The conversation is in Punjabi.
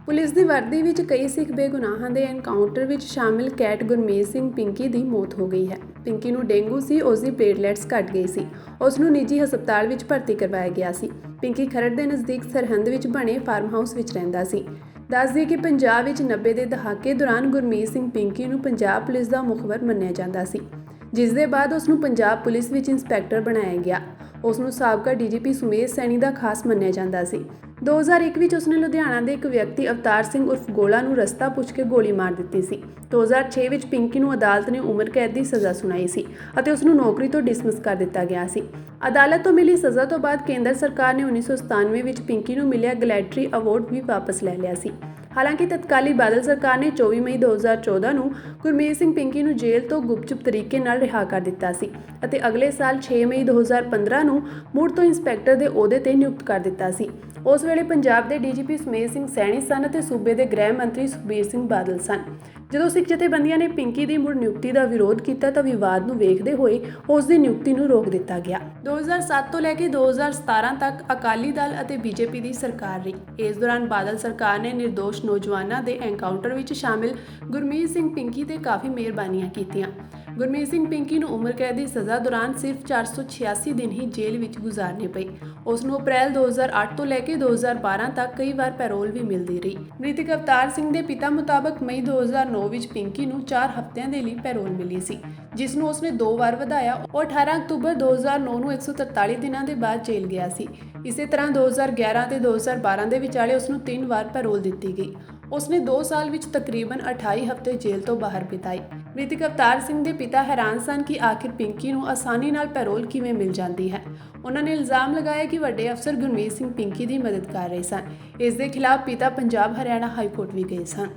ਪੁਲਿਸ ਦੀ ਵਰਦੀ ਵਿੱਚ ਕਈ ਸਿੱਖ ਬੇਗੁਨਾਹਾਂ ਦੇ ਐਨਕਾਊਂਟਰ ਵਿੱਚ ਸ਼ਾਮਿਲ ਕੈਟ ਗੁਰਮੀਤ ਸਿੰਘ ਪਿੰਕੀ ਦੀ ਮੌਤ ਹੋ ਗਈ ਹੈ। ਪਿੰਕੀ ਨੂੰ ਡੇਂਗੂ ਸੀ, ਉਸ ਦੀ ਪਲੇਟਲੈਟਸ ਘਟ ਗਈ ਸੀ। ਉਸ ਨੂੰ ਨਿੱਜੀ ਹਸਪਤਾਲ ਵਿੱਚ ਭਰਤੀ ਕਰਵਾਇਆ ਗਿਆ ਸੀ। ਪਿੰਕੀ ਖਰੜ ਦੇ ਨਜ਼ਦੀਕ ਸਰਹੰਦ ਵਿੱਚ ਬਣੇ ਫਾਰਮ ਹਾਊਸ ਵਿੱਚ ਰਹਿੰਦਾ ਸੀ। ਦੱਸ ਦਈਏ ਕਿ ਪੰਜਾਬ ਵਿੱਚ 90 ਦੇ ਦਹਾਕੇ ਦੌਰਾਨ ਗੁਰਮੀਤ ਸਿੰਘ ਪਿੰਕੀ ਨੂੰ ਪੰਜਾਬ ਪੁਲਿਸ ਦਾ ਮੁਖਬਰ ਮੰਨਿਆ ਜਾਂਦਾ ਸੀ, ਜਿਸ ਦੇ ਬਾਅਦ ਉਸ ਨੂੰ ਪੰਜਾਬ ਪੁਲਿਸ ਵਿੱਚ ਇੰਸਪੈਕਟਰ ਬਣਾਇਆ ਗਿਆ। ਉਸ ਨੂੰ ਸਾਬਕਾ ਡੀਜੀਪੀ ਸੁਮੇਧ ਸੈਣੀ ਦਾ ਖਾਸ ਮੰਨਿਆ ਜਾਂਦਾ ਸੀ। 2001 ਵਿੱਚ ਉਸਨੇ ਲੁਧਿਆਣਾ ਦੇ ਇੱਕ ਵਿਅਕਤੀ ਅਵਤਾਰ ਸਿੰਘ ਉਰਫ ਗੋਲਾ ਨੂੰ ਰਸਤਾ ਪੁੱਛ ਕੇ ਗੋਲੀ ਮਾਰ ਦਿੱਤੀ ਸੀ। 2006 ਵਿੱਚ ਪਿੰਕੀ ਨੂੰ ਅਦਾਲਤ ਨੇ ਉਮਰ ਕੈਦ ਦੀ ਸਜ਼ਾ ਸੁਣਾਈ ਸੀ ਅਤੇ ਉਸ ਨੂੰ ਨੌਕਰੀ ਤੋਂ ਡਿਸਮਿਸ ਕਰ ਦਿੱਤਾ ਗਿਆ ਸੀ। ਅਦਾਲਤ ਤੋਂ ਮਿਲੀ ਸਜ਼ਾ ਤੋਂ ਬਾਅਦ ਕੇਂਦਰ ਸਰਕਾਰ ਨੇ 1997 ਵਿੱਚ ਪਿੰਕੀ ਨੂੰ ਮਿਲਿਆ ਗਲੈਟਰੀ ਅਵਾਰਡ ਵੀ ਵਾਪਸ ਲੈ ਲਿਆ ਸੀ। ਹਾਲਾਂਕਿ ਤਤਕਾਲੀ ਬਾਦਲ ਸਰਕਾਰ ਨੇ 24 ਮਈ 2014 ਨੂੰ ਗੁਰਮੀਤ ਸਿੰਘ ਪਿੰਕੀ ਨੂੰ ਜੇਲ੍ਹ ਤੋਂ ਗੁਪਚੁਪ ਤਰੀਕੇ ਨਾਲ ਰਿਹਾ ਕਰ ਦਿੱਤਾ ਸੀ ਅਤੇ ਅਗਲੇ ਸਾਲ 6 ਮਈ 2015 ਨੂੰ ਮੁੜ ਤੋਂ ਇੰਸਪੈਕਟਰ ਦੇ ਅਹੁਦੇ ਤੇ ਨਿਯੁਕਤ ਕਰ ਦਿੱਤਾ ਸੀ। ਉਸ ਵੇਲੇ ਪੰਜਾਬ ਦੇ ਡੀਜੀਪੀ ਸੁਮੇਧ ਸਿੰਘ ਸੈਣੀ ਸਨ ਅਤੇ ਸੂਬੇ ਦੇ ਗ੍ਰਹਿ ਮੰਤਰੀ ਸੁਖਬੀਰ ਸਿੰਘ ਬਾਦਲ ਸਨ। ਜਦੋਂ ਸਿੱਖ ਜਥੇਬੰਦੀਆਂ ਨੇ ਪਿੰਕੀ ਦੀ ਮੁੜ ਨਿਯੁਕਤੀ ਦਾ ਵਿਰੋਧ ਕੀਤਾ ਤਾਂ ਵਿਵਾਦ ਨੂੰ ਵੇਖਦੇ ਹੋਏ ਉਸ ਦੀ ਨਿਯੁਕਤੀ ਨੂੰ ਰੋਕ ਦਿੱਤਾ ਗਿਆ। 2007 ਤੋਂ ਲੈ ਕੇ 2017 ਤੱਕ ਅਕਾਲੀ ਦਲ ਅਤੇ ਬੀਜੇਪੀ ਦੀ ਸਰਕਾਰ ਰਹੀ। ਇਸ ਦੌਰਾਨ ਬਾਦਲ ਸਰਕਾਰ ਨੇ ਨਿਰਦੋਸ਼ ਨੌਜਵਾਨਾਂ ਦੇ ਐਨਕਾਊਂਟਰ ਵਿੱਚ ਸ਼ਾਮਿਲ ਗੁਰਮੀਤ ਸਿੰਘ ਪਿੰਕੀ ਤੇ ਕਾਫੀ ਮਿਹਰਬਾਨੀਆਂ ਕੀਤੀਆਂ। ਗੁਰਮੀਤ ਸਿੰਘ ਪਿੰਕੀ ਨੂੰ ਉਮਰ ਕੈਦ ਦੀ ਸਜ਼ਾ ਦੌਰਾਨ ਸਿਰਫ 486 ਦਿਨ ਹੀ ਜੇਲ੍ਹ ਵਿੱਚ ਗੁਜ਼ਾਰਨੇ ਪਏ। ਉਸ ਨੂੰ ਅਪ੍ਰੈਲ 2008 ਤੋਂ ਲੈ ਕੇ 2012 ਤੱਕ ਕਈ ਵਾਰ ਪੈਰੋਲ ਵੀ ਮਿਲਦੀ ਰਹੀ। ਮ੍ਰਿਤਕ ਅਵਤਾਰ ਸਿੰਘ ਦੇ ਪਿਤਾ ਮੁਤਾਬਕ ਮਈ 2009 ਵਿੱਚ ਪਿੰਕੀ ਨੂੰ 4 ਹਫ਼ਤਿਆਂ ਦੇ ਲਈ ਪੈਰੋਲ ਮਿਲੀ ਸੀ, ਜਿਸ ਨੂੰ ਉਸਨੇ 2 ਵਾਰ ਵਧਾਇਆ। ਉਹ 18 ਅਕਤੂਬਰ 2009 ਨੂੰ 143 ਦਿਨਾਂ ਦੇ ਬਾਅਦ ਜੇਲ੍ਹ ਗਿਆ ਸੀ। ਇਸੇ ਤਰ੍ਹਾਂ 2011 ਤੇ 2012 ਦੇ ਵਿਚਾਲੇ ਉਸ ਨੂੰ 3 ਵਾਰ ਪੈਰੋਲ ਦਿੱਤੀ ਗਈ। ਉਸਨੇ 2 ਸਾਲ ਵਿੱਚ ਤਕਰੀਬਨ 28 ਹਫ਼ਤੇ ਜੇਲ੍ਹ ਤੋਂ ਬਾਹਰ ਬਿਤਾਏ। ਮ੍ਰਿਤਕ ਅਵਤਾਰ ਸਿੰਘ ਦੇ ਪਿਤਾ ਹੈਰਾਨ ਸਨ ਕਿ ਆਖਿਰ ਪਿੰਕੀ ਨੂੰ ਆਸਾਨੀ ਨਾਲ ਪੈਰੋਲ ਕਿਵੇਂ ਮਿਲ ਜਾਂਦੀ ਹੈ। ਉਹਨਾਂ ਨੇ ਇਲਜ਼ਾਮ ਲਗਾਇਆ ਕਿ ਵੱਡੇ ਅਫਸਰ ਗੁਰਮੀਤ ਸਿੰਘ ਪਿੰਕੀ ਦੀ ਮਦਦ ਕਰ ਰਹੇ ਸਨ। ਇਸ ਦੇ ਖਿਲਾਫ ਪਿਤਾ ਪੰਜਾਬ ਹਰਿਆਣਾ ਹਾਈ ਕੋਰਟ ਵੀ ਗਏ ਸਨ।